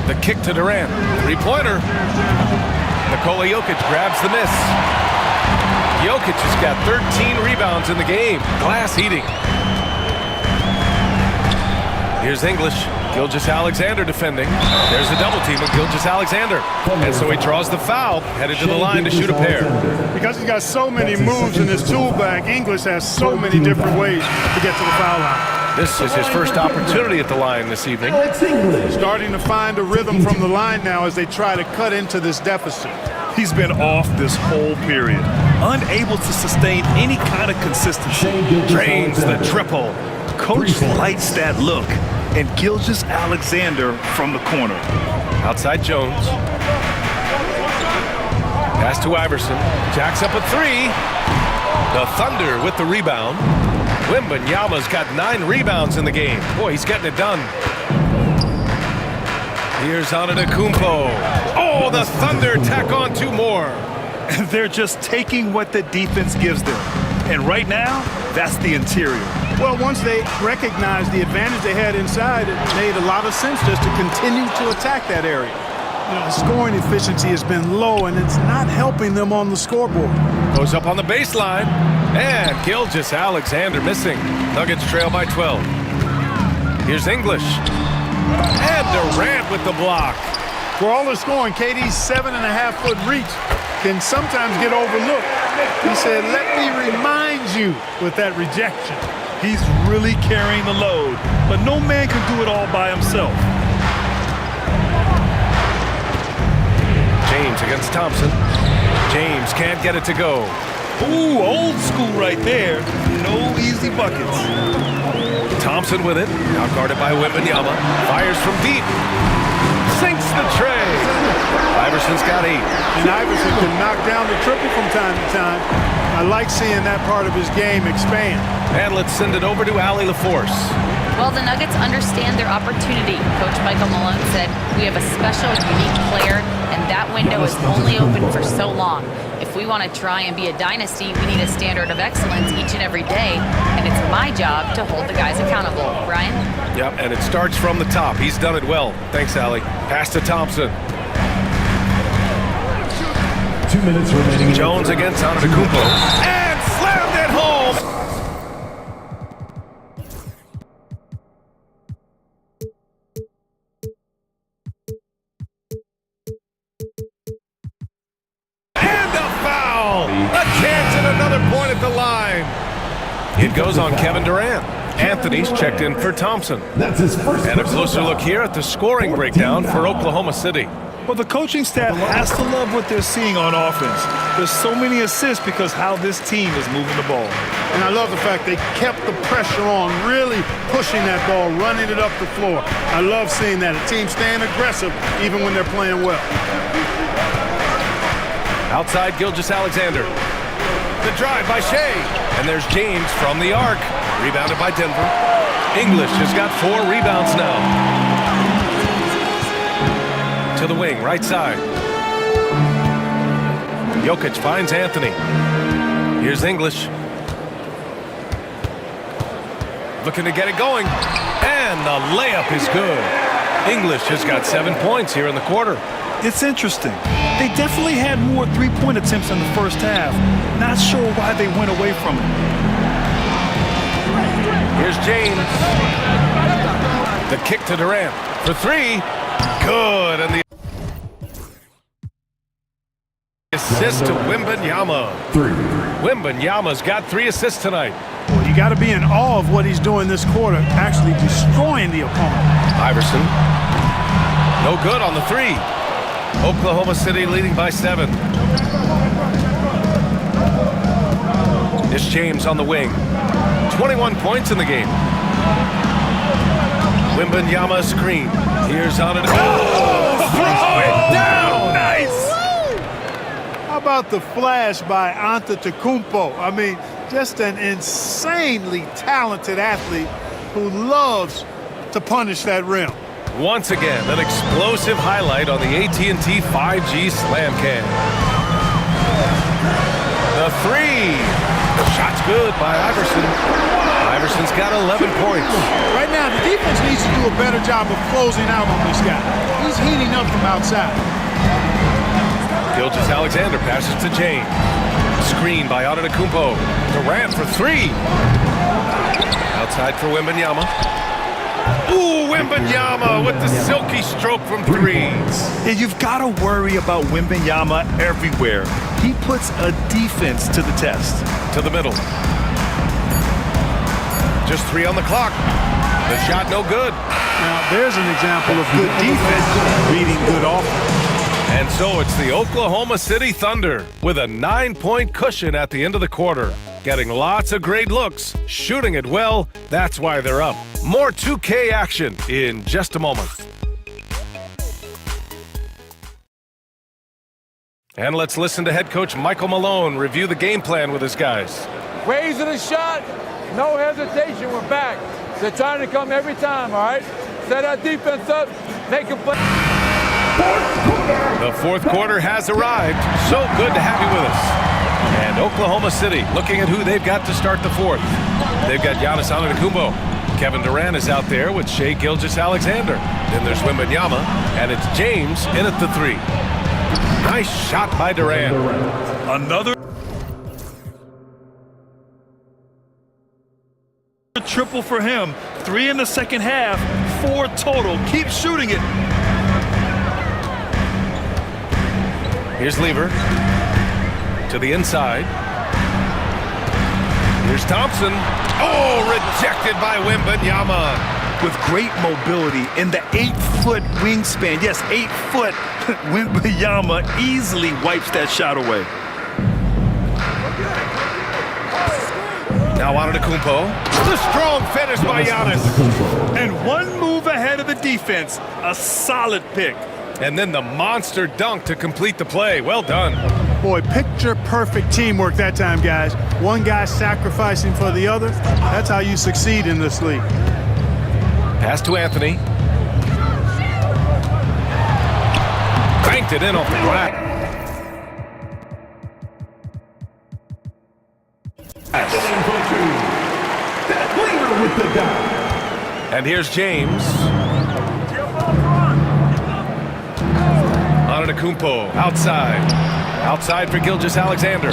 The kick to Durant. 3-pointer. Nikola Jokic grabs the miss. Jokic has got 13 rebounds in the game. Glass eating. Here's English. Gilgeous-Alexander defending. There's a double team with Gilgeous-Alexander. And so he draws the foul, headed to the line to shoot a pair. Because he's got so many moves in his tool bag, English has so many different ways to get to the foul line. This is his first opportunity at the line this evening. Starting to find a rhythm from the line now as they try to cut into this deficit. He's been off this whole period, unable to sustain any kind of consistency. Drains the triple. Coach likes that look. And Gilgeous-Alexander from the corner. Outside Jones. Pass to Iverson. Jacks up a 3. The Thunder with the rebound. Wembanyama's got 9 rebounds in the game. Boy, he's getting it done. Here's Antetokounmpo. Oh, the Thunder tack on 2 more. They're just taking what the defense gives them. And right now, that's the interior. Well, once they recognized the advantage they had inside, it made a lot of sense just to continue to attack that area. You know, the scoring efficiency has been low, and it's not helping them on the scoreboard. Goes up on the baseline, and Gilgeous-Alexander missing. Nuggets trail by 12. Here's English. And Durant with the block. For all the scoring, KD's 7.5-foot reach can sometimes get overlooked. He said, "Let me remind you," with that rejection. He's really carrying the load, but no man can do it all by himself. James against Thompson. James can't get it to go. Ooh, old school right there. No easy buckets. Thompson with it. Now guarded by Wembanyama. Fires from deep. Sinks the tray. Iverson's got 8. And Iverson can knock down the triple from time to time. I like seeing that part of his game expand. And let's send it over to Allie LaForce. Well, the Nuggets understand their opportunity. Coach Michael Malone said, "We have a special, unique player, and that window is only open for so long. If we want to try and be a dynasty, we need a standard of excellence each and every day, and it's my job to hold the guys accountable." Brian? Yep, and it starts from the top. He's done it well. Thanks, Allie. Pass to Thompson. 2 minutes remaining. Jones against Antetokounmpo. And slammed it home! And a foul! A chance at another point at the line. It goes on Kevin Durant. Anthony's checked in for Thompson. That's his first. And a closer look here at the scoring breakdown for Oklahoma City. Well, the coaching staff has to love what they're seeing on offense. There's so many assists because how this team is moving the ball. And I love the fact they kept the pressure on, really pushing that ball, running it up the floor. I love seeing that. A team staying aggressive even when they're playing well. Outside Gilgeous-Alexander. The drive by Shea. And there's James from the arc. Rebounded by Denver. English has got 4 rebounds now. To the wing, right side. Jokic finds Anthony. Here's English. Looking to get it going. And the layup is good. English has got 7 points here in the quarter. It's interesting. They definitely had more three-point attempts in the first half. Not sure why they went away from it. Here's James. The kick to Durant for 3. Good. And the assist to Wembanyama. 3. Wembanyama's got 3 assists tonight. Well, you got to be in awe of what he's doing this quarter, actually destroying the opponent. Iverson. No good on the 3. Oklahoma City leading by 7. It's James on the wing. 21 points in the game. Wembanyama screen. Here's on it. Oh! Throw it down! Nice! How about the flash by Antetokounmpo? I mean, just an insanely talented athlete who loves to punish that rim. Once again, an explosive highlight on the AT&T 5G Slam Cam. The three. Shot's good by Iverson. Iverson's got 11 points. Right now, the defense needs to do a better job of closing out on this guy. He's heating up from outside. Gilgeous-Alexander passes to James. Screen by Antetokounmpo. Durant for three. Outside for Wembanyama. Ooh, Wembanyama with the silky stroke from three. Yeah, you've got to worry about Wembanyama everywhere. He puts a defense to the test. To the middle. Just 3 on the clock. The shot no good. Now, there's an example of good defense beating good offense. And so it's the Oklahoma City Thunder with a 9-point cushion at the end of the quarter. Getting lots of great looks, shooting it well, that's why they're up. More 2K action in just a moment. And let's listen to head coach Michael Malone review the game plan with his guys. Raising the shot, no hesitation, we're back. They're trying to come every time, all right? Set our defense up, make a play. The fourth quarter has arrived. So good to have you with us. And Oklahoma City looking at who they've got to start the fourth. They've got Giannis Antetokounmpo. Kevin Durant is out there with Shai Gilgeous-Alexander. Then there's Wembanyama, and it's James in at the three. Nice shot by Durant. Another triple for him. 3 in the second half, 4 total. Keep shooting it. Here's Lever to the inside. Here's Thompson. Oh, rejected by Wembanyama. With great mobility in the 8-foot wingspan. Yes, 8 foot. Wembanyama easily wipes that shot away. Now Antetokounmpo. The strong finish by Giannis. And one move ahead of the defense. A solid pick. And then the monster dunk to complete the play. Well done. Boy, picture-perfect teamwork that time, guys. One guy sacrificing for the other. That's how you succeed in this league. Pass to Anthony. Banked it in off the glass. And here's James. Antetokounmpo outside. Outside for Gilgeous-Alexander.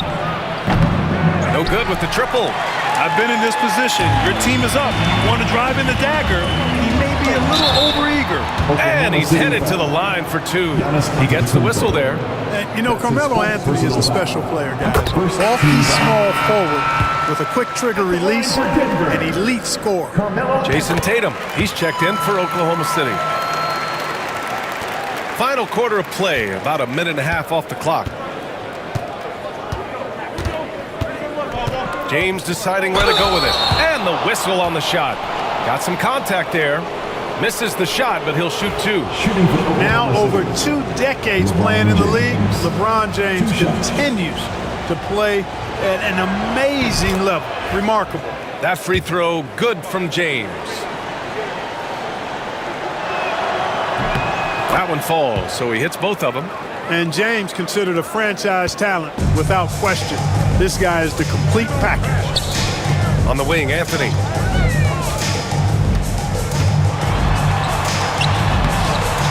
No good with the triple. I've been in this position. Your team is up. You want to drive in the dagger. He may be a little overeager. And he's headed to the line for 2. He gets the whistle there. And, you know, Carmelo Anthony is a special player, guys. Bulky, small forward with a quick trigger release, an elite scorer. Jason Tatum, he's checked in for Oklahoma City. Final quarter of play, about a minute and a half off the clock. James deciding where to go with it. And the whistle on the shot. Got some contact there. Misses the shot, but he'll shoot 2. Now over 2 decades playing in the league, LeBron James continues to play at an amazing level. Remarkable. That free throw, good from James. That one falls, so he hits both of them. And James considered a franchise talent without question. This guy is the complete package. On the wing, Anthony.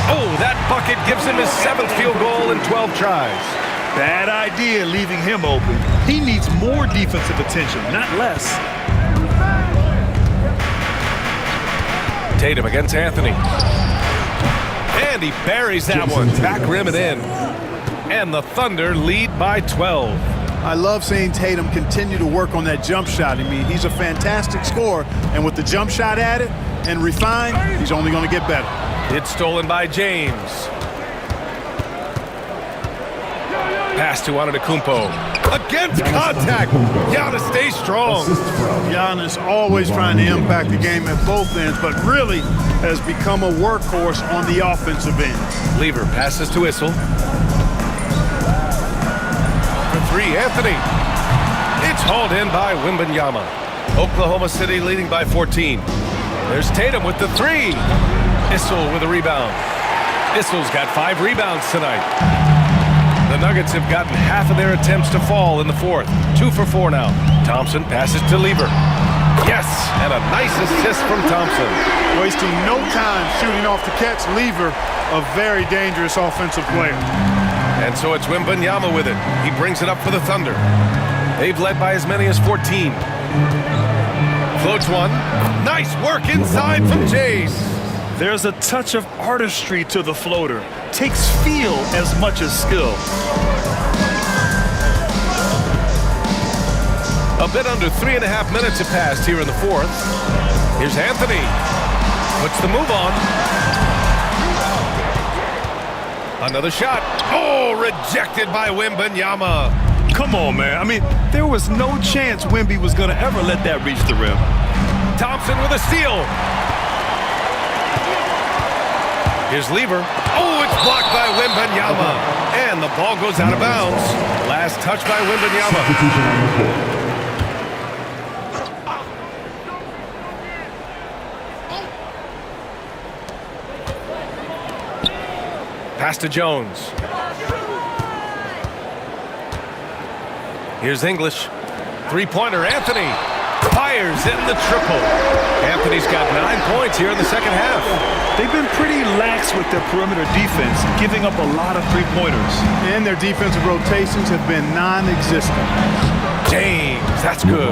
Oh, that bucket gives him his 7th field goal in 12 tries. Bad idea leaving him open. He needs more defensive attention, not less. Tatum against Anthony. And he buries that one. Back rim and in. And the Thunder lead by 12. I love seeing Tatum continue to work on that jump shot. I mean, he's a fantastic scorer. And with the jump shot added and refined, he's only going to get better. It's stolen by James. Pass to Antetokounmpo. Against contact. Giannis stays strong. Giannis always trying to impact the game at both ends, but really has become a workhorse on the offensive end. Lever passes to Issel. For 3, Anthony. It's hauled in by Wembanyama. Oklahoma City leading by 14. There's Tatum with the 3. Issel with a rebound. Issel's got 5 rebounds tonight. The Nuggets have gotten half of their attempts to fall in the fourth. 2 for 4 now. Thompson passes to Lever. Yes, and a nice assist from Thompson. Wasting no time shooting off the catch. Lever, a very dangerous offensive player. And so it's Wembanyama with it. He brings it up for the Thunder. They've led by as many as 14. Floats one. Nice work inside from James. There's a touch of artistry to the floater. Takes feel as much as skill. A bit under 3.5 minutes have passed here in the fourth. Here's Anthony. Puts the move on. Another shot. Oh, rejected by Wembanyama. Come on, man. I mean, there was no chance Wemby was going to ever let that reach the rim. Thompson with a steal. Here's Lever. Oh, it's blocked by Wembanyama. And the ball goes out of bounds. Last touch by Wembanyama. Pass to Jones. Here's English. Three-pointer, Anthony. Fires in the triple. Anthony's got 9 points here in the second half. They've been pretty lax with their perimeter defense, giving up a lot of three-pointers. And their defensive rotations have been non-existent. James, that's good.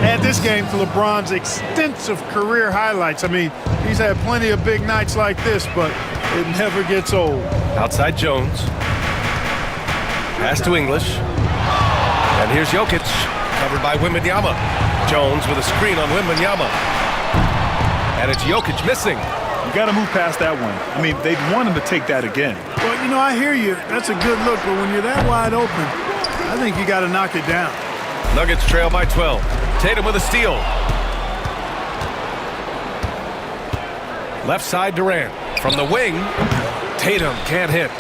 Add this game to LeBron's extensive career highlights. I mean, he's had plenty of big nights like this, but it never gets old. Outside Jones. Pass to English. And here's Jokic, covered by Wembanyama. Jones with a screen on Wembanyama. And it's Jokic missing. You got to move past that one. I mean, they'd want him to take that again. Well, you know, I hear you. That's a good look, but when you're that wide open, I think you got to knock it down. Nuggets trail by 12. Tatum with a steal. Left side Durant. From the wing, Tatum can't hit.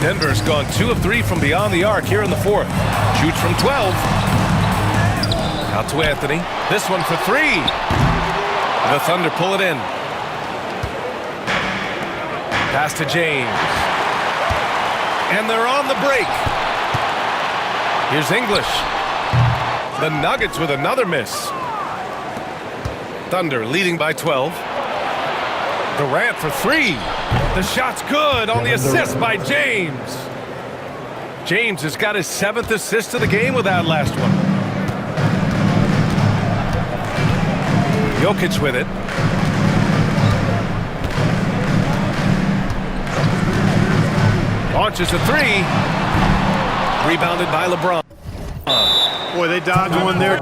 Denver's gone 2 of 3 from beyond the arc here in the fourth. Shoots from 12. Out to Anthony. This one for 3. The Thunder pull it in. Pass to James. And they're on the break. Here's English. The Nuggets with another miss. Thunder leading by 12. Durant for 3. The shot's good on the assist by James. James has got his 7th assist of the game with that last one. Jokic with it. Launches a 3. Rebounded by LeBron. Boy, they dodged one there.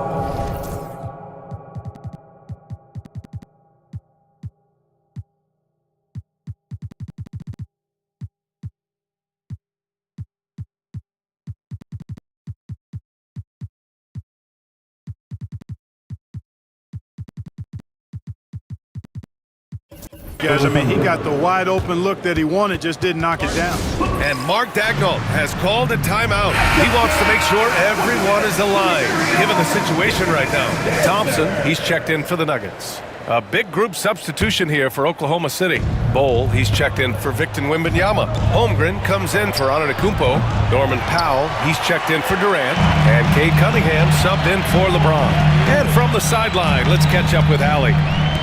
Guys, I mean, he got the wide open look that he wanted, just didn't knock it down. And Mark Daigneault has called a timeout. He wants to make sure everyone is aligned, given the situation right now. Thompson, he's checked in for the Nuggets. A big group substitution here for Oklahoma City. Bol, he's checked in for Victor Wembanyama. Holmgren comes in for Antetokounmpo. Norman Powell, he's checked in for Durant. And Cade Cunningham subbed in for LeBron. And from the sideline, let's catch up with Allie.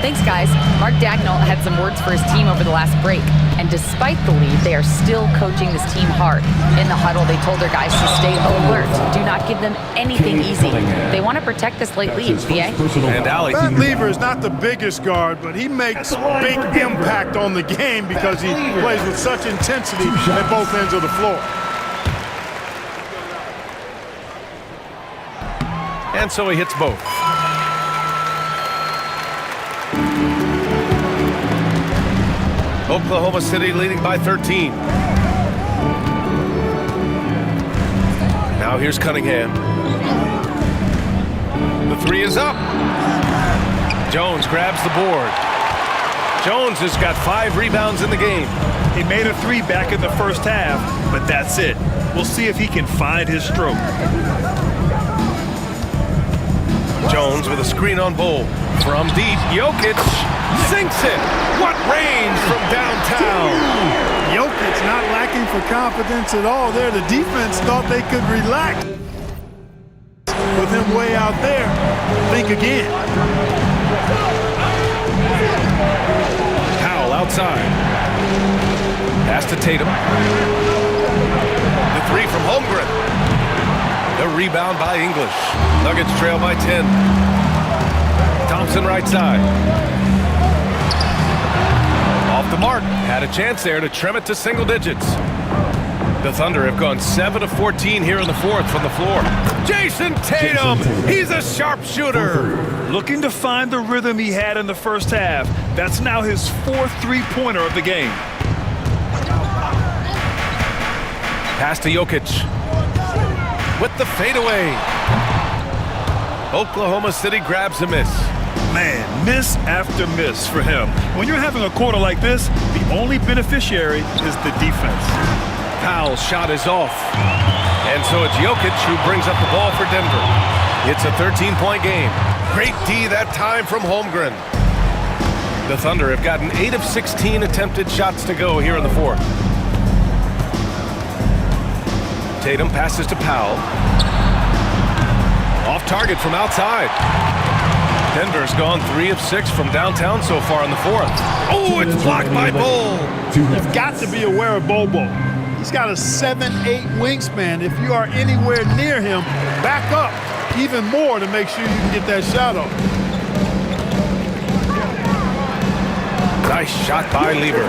Thanks, guys. Mark Daigneault had some words for his team over the last break, and despite the lead, they are still coaching this team hard. In the huddle, they told their guys to stay alert. Do not give them anything easy. They want to protect this late lead, BA. And Allie. Matt Lever is not the biggest guard, but he makes big impact on the game because he plays with such intensity at both ends of the floor. And so he hits both. Oklahoma City leading by 13. Now here's Cunningham. The 3 is up. Jones grabs the board. Jones has got 5 rebounds in the game. He made a 3 back in the first half, but that's it. We'll see if he can find his stroke. Jones with a screen on Bol. From deep, Jokic sinks it. What range from downtown. Jokic not lacking for confidence at all there. The defense thought they could relax. With him way out there, think again. Powell outside. Pass to Tatum. The three from Holmgren. The rebound by English. Nuggets trail by 10. Thompson right side. Off the mark. Had a chance there to trim it to single digits. The Thunder have gone 7 of 14 here in the fourth from the floor. Jason Tatum, he's a sharpshooter. Looking to find the rhythm he had in the first half. That's now his 4th three-pointer of the game. Pass to Jokic. With the fadeaway. Oklahoma City grabs a miss. Man, miss after miss for him. When you're having a quarter like this, the only beneficiary is the defense. Powell's shot is off. And so it's Jokic who brings up the ball for Denver. It's a 13-point game. Great D that time from Holmgren. The Thunder have gotten 8 of 16 attempted shots to go here in the fourth. Tatum passes to Powell. Off target from outside. Denver's gone 3 of 6 from downtown so far in the fourth. Oh, it's blocked by Bol. You've got to be aware of Bobo. He's got a 7'8" wingspan. If you are anywhere near him, back up even more to make sure you can get that shot off. Nice shot by Lever.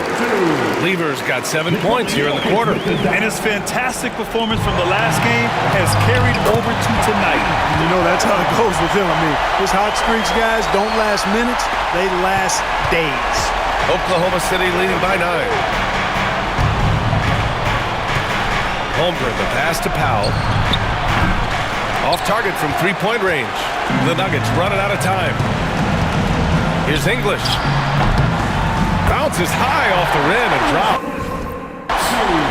Lever's got 7 points here in the quarter. And his fantastic performance from the last game has carried over to tonight. You know, that's how it goes with him. I mean, his hot streaks, guys, don't last minutes. They last days. Oklahoma City leading by 9. Holmgren, the pass to Powell. Off target from three-point range. The Nuggets running out of time. Here's English. Bounces high off the rim and drops.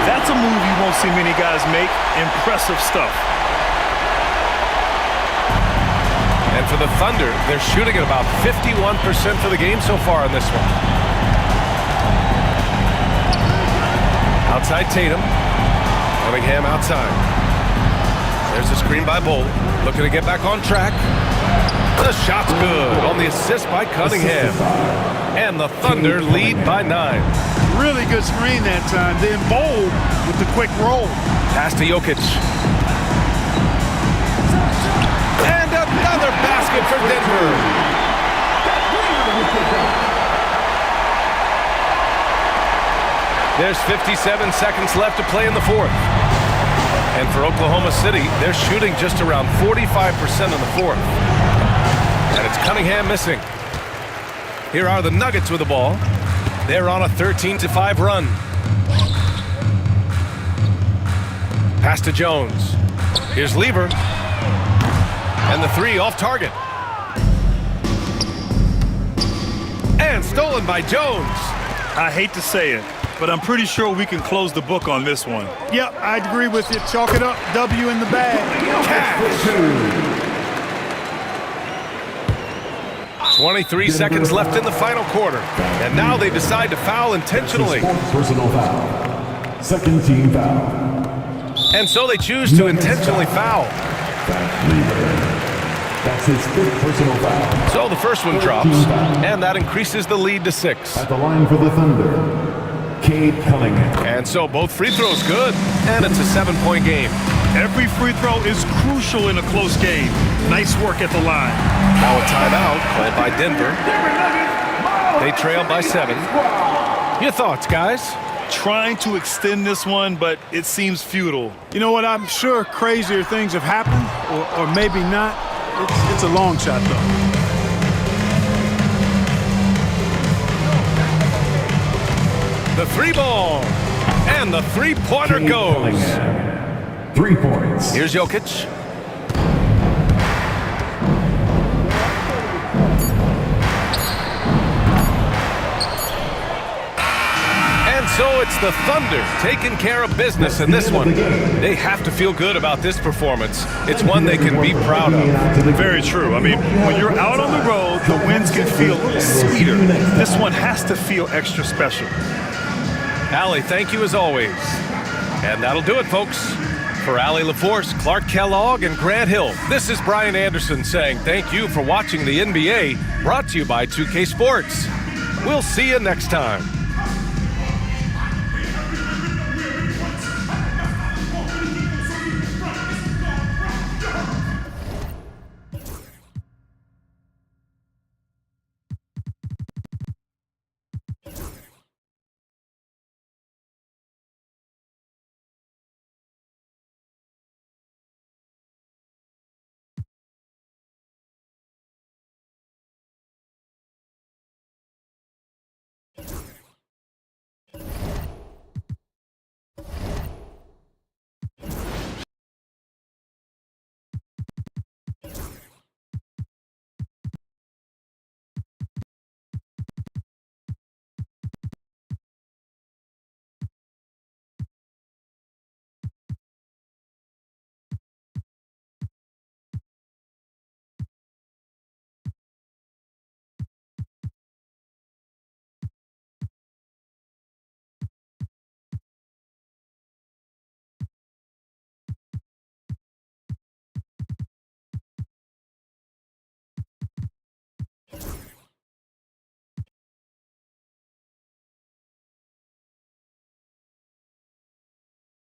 That's a move you won't see many guys make. Impressive stuff. And for the Thunder, they're shooting at about 51% for the game so far in this one. Outside Tatum. Cunningham outside. There's a screen by Bol. Looking to get back on track. The shot's good on the assist by Cunningham. And the Thunder lead by 9. Really good screen that time. Then Bol with the quick roll. Pass to Jokic. And another basket for Denver. There's 57 seconds left to play in the fourth. And for Oklahoma City, they're shooting just around 45% in the fourth. And it's Cunningham missing. Here are the Nuggets with the ball. They're on a 13-5 run. Pass to Jones. Here's Lever. And the three off target. And stolen by Jones. I hate to say it, but I'm pretty sure we can close the book on this one. Yep, I agree with you. Chalk it up. W in the bag. Cash. 23 seconds left in the final quarter. And now they decide to foul intentionally. Personal foul. Second team foul. And so they choose to intentionally foul. That's his 5th personal foul. So the first one drops, and that increases the lead to 6. At the line for the Thunder, Cade Cunningham. And so both free throws good, and it's a 7-point game. Every free throw is crucial in a close game. Nice work at the line. Now a timeout called by Denver. They trail by 7. Your thoughts, guys? Trying to extend this one, but it seems futile. You know what? I'm sure crazier things have happened, or maybe not. It's a long shot, though. The three ball. And the three-pointer goes. 3 points. Here's Jokic. And so it's the Thunder taking care of business in this one. They have to feel good about this performance. It's one they can be proud of. Very true. I mean, when you're out on the road, the wins can feel a little sweeter. This one has to feel extra special. Allie, thank you as always. And that'll do it, folks. For Allie LaForce, Clark Kellogg, and Grant Hill, this is Brian Anderson saying thank you for watching the NBA, brought to you by 2K Sports. We'll see you next time.